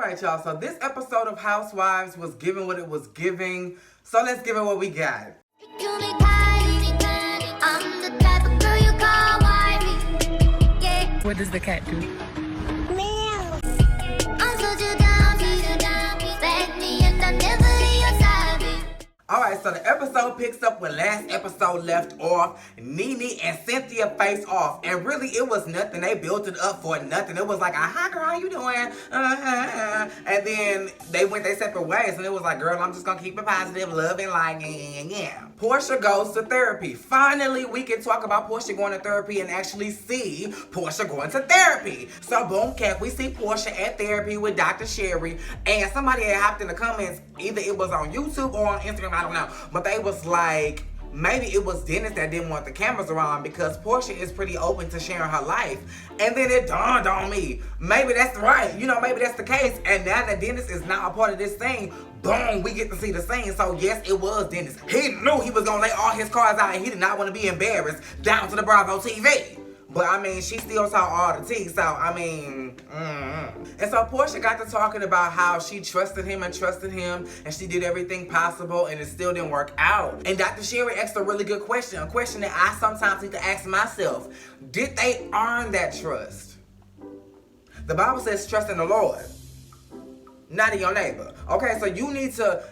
right, y'all. So this episode of Housewives was giving what it was giving. So let's give it what we got. You make high, I'm the type of girl you call wifey. Yeah. What does the cat do? Meow. I'm so down, back me and I'm never in your side. Alright, so the episode picks up where last episode left off. Nene and Cynthia face off. And really, it was nothing. They built it up for nothing. It was like, hi girl, how you doing? And then they went their separate ways. And it was like, girl, I'm just going to keep it positive, love and like, yeah. Portia goes to therapy. Finally, we can talk about Portia going to therapy and actually see Portia going to therapy. So, boom, cat, we see Portia at therapy with Dr. Sherry. And somebody had hopped in the comments. Either it was on YouTube or on Instagram, I don't know. But they was like, maybe it was Dennis that didn't want the cameras around because Portia is pretty open to sharing her life. And then it dawned on me, maybe that's right. Maybe that's the case. And now that Dennis is not a part of this thing, boom, we get to see the scene. So yes, it was Dennis. He knew he was gonna lay all his cards out and he did not want to be embarrassed down to the Bravo TV. But I mean, she still saw all the tea, so I mean, And so Portia got to talking about how she trusted him, and she did everything possible, and it still didn't work out. And Dr. Sherry asked a really good question, a question that I sometimes need to ask myself. Did they earn that trust? The Bible says trust in the Lord, not in your neighbor. Okay, so you need to,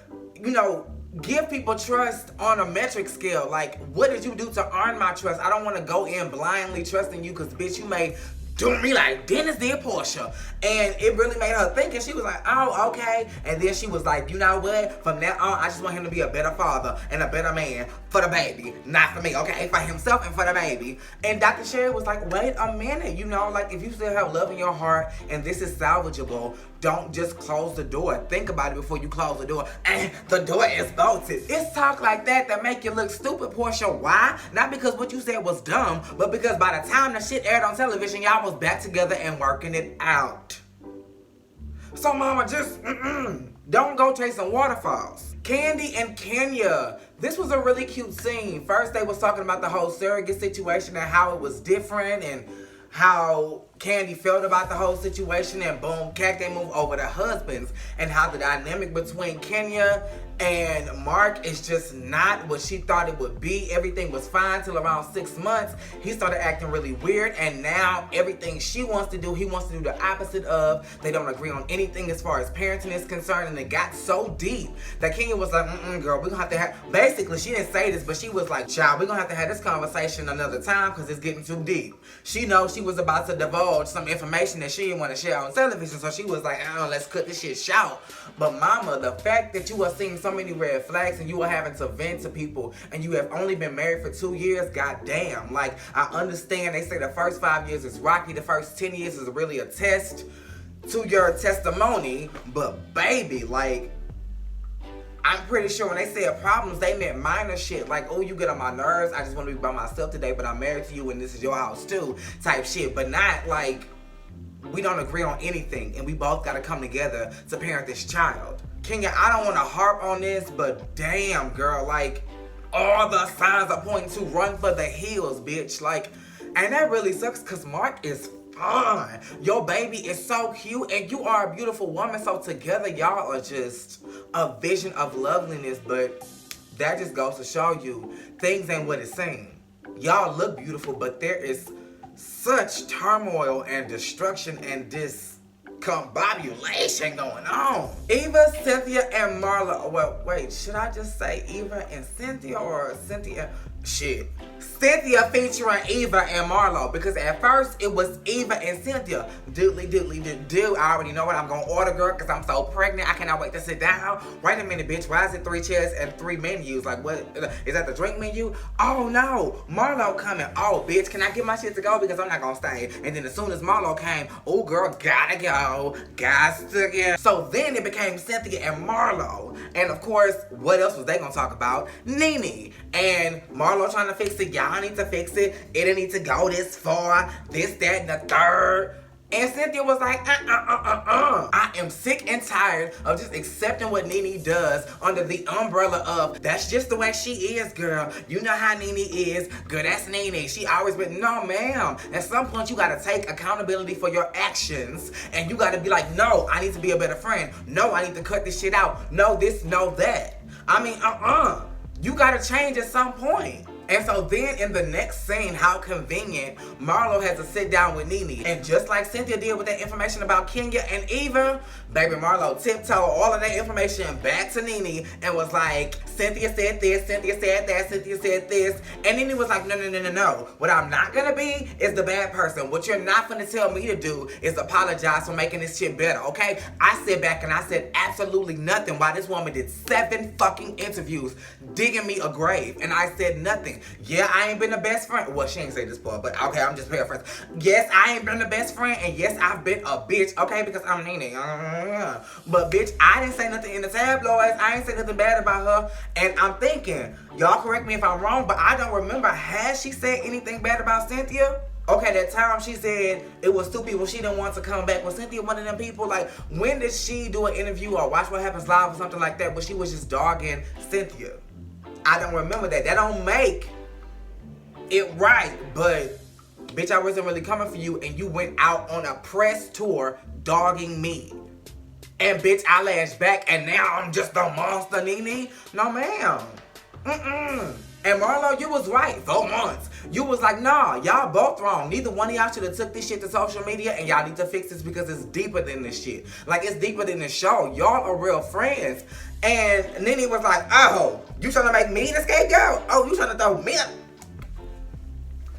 give people trust on a metric scale. Like, what did you do to earn my trust? I don't want to go in blindly trusting you because, bitch, you may do me like Dennis did Portia. And it really made her think, and she was like, oh, okay. And then she was like, you know what? From now on, I just want him to be a better father and a better man for the baby. Not for me, okay? For himself and for the baby. And Dr. Sherry was like, wait a minute. Like, if you still have love in your heart and this is salvageable, don't just close the door. Think about it before you close the door. And the door is bolted. It's talk like that make you look stupid, Portia. Why? Not because what you said was dumb, but because by the time the shit aired on television, y'all was back together and working it out. So mama, just don't go chasing waterfalls. Kandi and Kenya. This was a really cute scene. First, they was talking about the whole surrogate situation and how it was different and how Kandi felt about the whole situation, and boom, they move over to husbands, and how the dynamic between Kenya and Mark is just not what she thought it would be. Everything was fine till around 6 months. He started acting really weird, and now everything she wants to do, he wants to do the opposite of. They don't agree on anything as far as parenting is concerned, and it got so deep that Kenya was like, girl, we're gonna have to have, basically, she didn't say this, but she was like, child, we're gonna have to have this conversation another time because it's getting too deep. She knows she was about to divulge some information that she didn't want to share on television, so she was like, let's cut this shit short. But mama, the fact that you are seeing so many red flags and you are having to vent to people and you have only been married for 2 years, goddamn. Like, I understand they say the first 5 years is rocky, the first 10 years is really a test to your testimony, but baby, like, I'm pretty sure when they said problems, they meant minor shit. Like, oh, you get on my nerves, I just want to be by myself today, but I'm married to you and this is your house too, type shit. But not like, we don't agree on anything and we both got to come together to parent this child. Kenya, I don't want to harp on this, but damn, girl, like, all the signs are pointing to run for the hills, bitch. Like, and that really sucks because Mark is fun. Your baby is so cute and you are a beautiful woman. So together, y'all are just a vision of loveliness. But that just goes to show you things ain't what it seems. Y'all look beautiful, but there is such turmoil and destruction and discombobulation going on. Eva, Cynthia, and Marlo. Well, wait, should I just say Eva and Cynthia or Cynthia? Shit. Cynthia featuring Eva and Marlo, because at first it was Eva and Cynthia. Doodly. I already know what I'm gonna order, girl, because I'm so pregnant. I cannot wait to sit down. Wait a minute, bitch. Why is it 3 chairs and 3 menus? Like, what? Is that the drink menu? Oh, no. Marlo coming. Oh, bitch, can I get my shit to go? Because I'm not gonna stay. And then as soon as Marlo came, oh, girl, gotta go. Guys to get. So then it became Cynthia and Marlo. And of course, what else was they gonna talk about? Nene. And Marlo trying to fix it. Y'all need to fix it. It didn't need to go this far. This, that, and the third. And Cynthia was like, I am sick and tired of just accepting what Nene does under the umbrella of, that's just the way she is, girl. You know how Nene is. Girl, that's Nene. She always been, no, ma'am. At some point, you got to take accountability for your actions. And you got to be like, no, I need to be a better friend. No, I need to cut this shit out. No, this, no, that. I mean, You got to change at some point. And so then in the next scene, how convenient, Marlo has to sit down with Nene. And just like Cynthia did with that information about Kenya and Eva, baby Marlo tiptoed all of that information back to Nene and was like, Cynthia said this, Cynthia said that, Cynthia said this. And Nene was like, no. What I'm not gonna be is the bad person. What you're not gonna tell me to do is apologize for making this shit better, okay? I sit back and I said absolutely nothing while this woman did 7 fucking interviews digging me a grave. And I said nothing. Yeah, I ain't been the best friend. Well, she ain't say this part, but okay, I'm just paraphrasing. Yes, I ain't been the best friend, and yes, I've been a bitch, okay, because I'm Nene. But bitch, I didn't say nothing in the tabloids. I ain't say nothing bad about her. And I'm thinking, y'all correct me if I'm wrong, but I don't remember, has she said anything bad about Cynthia? Okay, that time she said it was 2 people she didn't want to come back. Was Cynthia one of them people? Like, when did she do an interview or Watch What Happens Live or something like that where she was just dogging Cynthia? I don't remember that. That don't make it right, but bitch, I wasn't really coming for you, and you went out on a press tour dogging me. And bitch, I lashed back, and now I'm just a monster, Nene. No, ma'am. And Marlo, you was right. 4 months. You was like, nah, y'all both wrong. Neither one of y'all should have took this shit to social media, and y'all need to fix this because it's deeper than this shit. Like, it's deeper than the show. Y'all are real friends. And Nene was like, oh, you trying to make me the scapegoat? Oh, you trying to throw me up?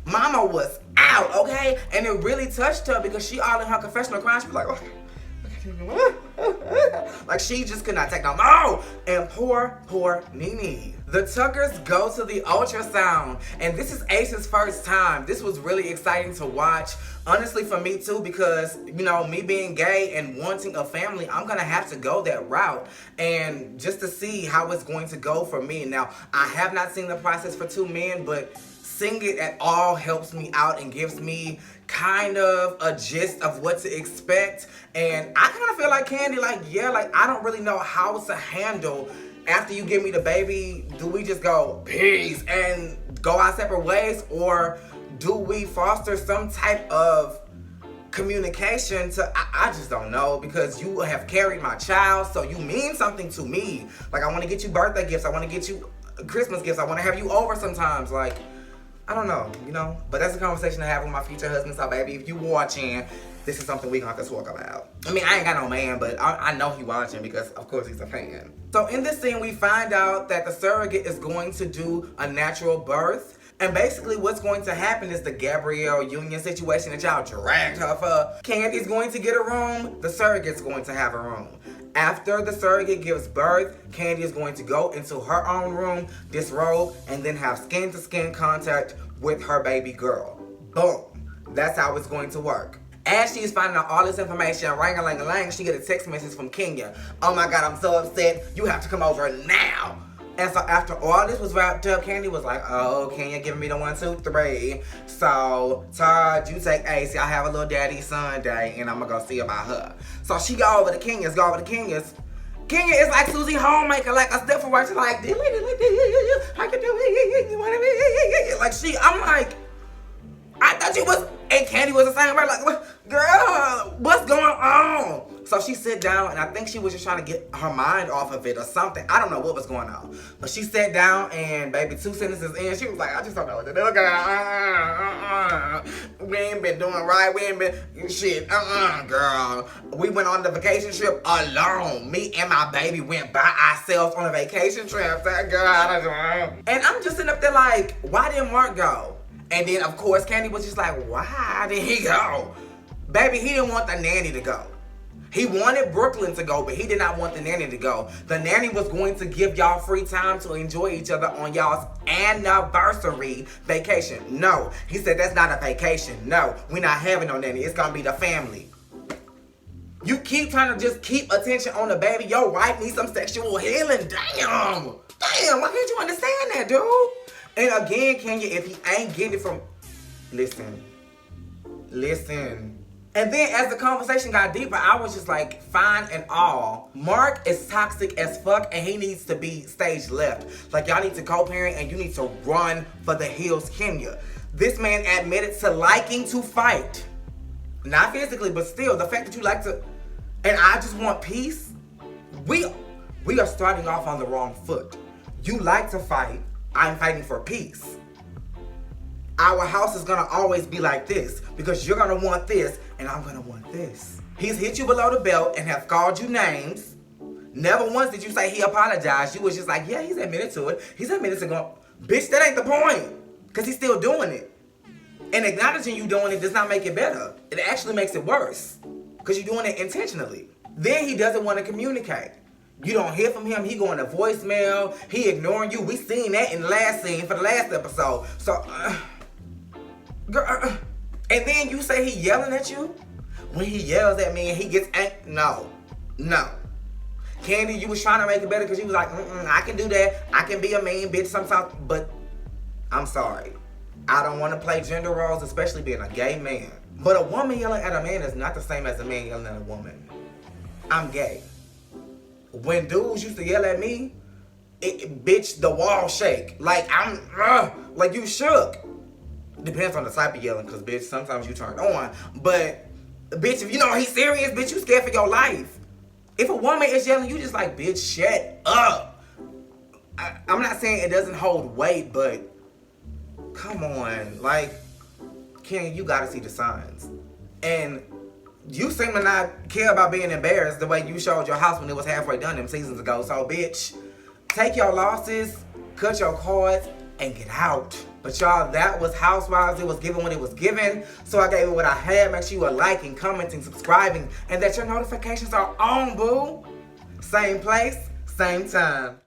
Mama was out, okay? And it really touched her because she all in her confessional crying. She was like, like she just could not take no more. And poor Nene. The Tuckers go to the ultrasound. And this is Ace's first time. This was really exciting to watch. Honestly, for me too, because, you know, me being gay and wanting a family, I'm going to have to go that route. And just to see how it's going to go for me. Now, I have not seen the process for 2 men, but seeing it at all helps me out and gives me kind of a gist of what to expect. And I kind of feel like Kandi, like, yeah, like, I don't really know how to handle after you give me the baby. Do we just go peace and go our separate ways, or do we foster some type of communication to, I just don't know, because you have carried my child, so you mean something to me. Like, I want to get you birthday gifts, I want to get you Christmas gifts, I want to have you over sometimes, like, I don't know, you know, but that's a conversation to have with my future husband. So baby, if you watching, this is something we gonna have to talk about. I mean, I ain't got no man, but I know he watching because of course he's a fan. So in this scene, we find out that the surrogate is going to do a natural birth. And basically what's going to happen is the Gabrielle Union situation that y'all dragged her for. Kandi's going to get a room, the surrogate's going to have a room. After the surrogate gives birth, Kandi is going to go into her own room, disrobe, and then have skin-to-skin contact with her baby girl. Boom. That's how it's going to work. As she's finding out all this information, ring-a-ling-a-ling, she gets a text message from Kenya. Oh my God, I'm so upset. You have to come over now. And so after all this was wrapped up, Kandi was like, oh, Kenya giving me the 1, 2, 3. So, Todd, you take Ace. I have a little daddy Sunday, and I'm going to go see about her. So she go over to Kenya's. Kenya is like Susie Homemaker, like a step forward. She's like, how you doing? Like I'm like, I thought you was, and Kandi was the same way, like, girl, what's going on? So she sit down, and I think she was just trying to get her mind off of it or something. I don't know what was going on. But she sat down, and baby, 2 sentences in, she was like, I just don't know what to do, girl. We ain't been doing right. We ain't been, shit, girl. We went on the vacation trip alone. Me and my baby went by ourselves on a vacation trip. That girl, and I'm just sitting up there like, why didn't Mark go? And then, of course, Kandi was just like, why did he go? Baby, he didn't want the nanny to go. He wanted Brooklyn to go, but he did not want the nanny to go. The nanny was going to give y'all free time to enjoy each other on y'all's anniversary vacation. No, he said that's not a vacation. No, we're not having no nanny. It's going to be the family. You keep trying to just keep attention on the baby. Your wife needs some sexual healing. Damn, why can't you understand that, dude? And again, Kenya, if he ain't getting it from... Listen. And then as the conversation got deeper, I was just like, fine and all. Mark is toxic as fuck and he needs to be stage left. Like, y'all need to co-parent and you need to run for the hills, Kenya. This man admitted to liking to fight. Not physically, but still, the fact that you like to, and I just want peace. We are starting off on the wrong foot. You like to fight, I'm fighting for peace. Our house is gonna always be like this because you're gonna want this and I'm gonna want this. He's hit you below the belt and have called you names. Never once did you say he apologized. You was just like, yeah, he's admitted to it. He's admitted to going, bitch, that ain't the point. Because he's still doing it. And acknowledging you doing it does not make it better. It actually makes it worse. Because you're doing it intentionally. Then he doesn't want to communicate. You don't hear from him. He going to voicemail. He ignoring you. We seen that in the last scene for the last episode. So, girl, and then you say he yelling at you? When he yells at me and he gets angry. No. Candy, you was trying to make it better because you was like, I can do that. I can be a mean bitch sometimes. But I'm sorry. I don't want to play gender roles, especially being a gay man. But a woman yelling at a man is not the same as a man yelling at a woman. I'm gay. When dudes used to yell at me, bitch, the wall shake. Like, like you shook. Depends on the type of yelling, because, bitch, sometimes you turn on. But, bitch, if you know he's serious, bitch, you scared for your life. If a woman is yelling, you just like, bitch, shut up. I'm not saying it doesn't hold weight, but come on. Like, Ken, you gotta see the signs. And you seem to not care about being embarrassed the way you showed your house when it was halfway done them seasons ago. So, bitch, take your losses, cut your cards, and get out. But y'all, that was Housewives. It was given when it was given. So I gave it what I had. Make sure you are liking, commenting, subscribing, and that your notifications are on, boo. Same place, same time.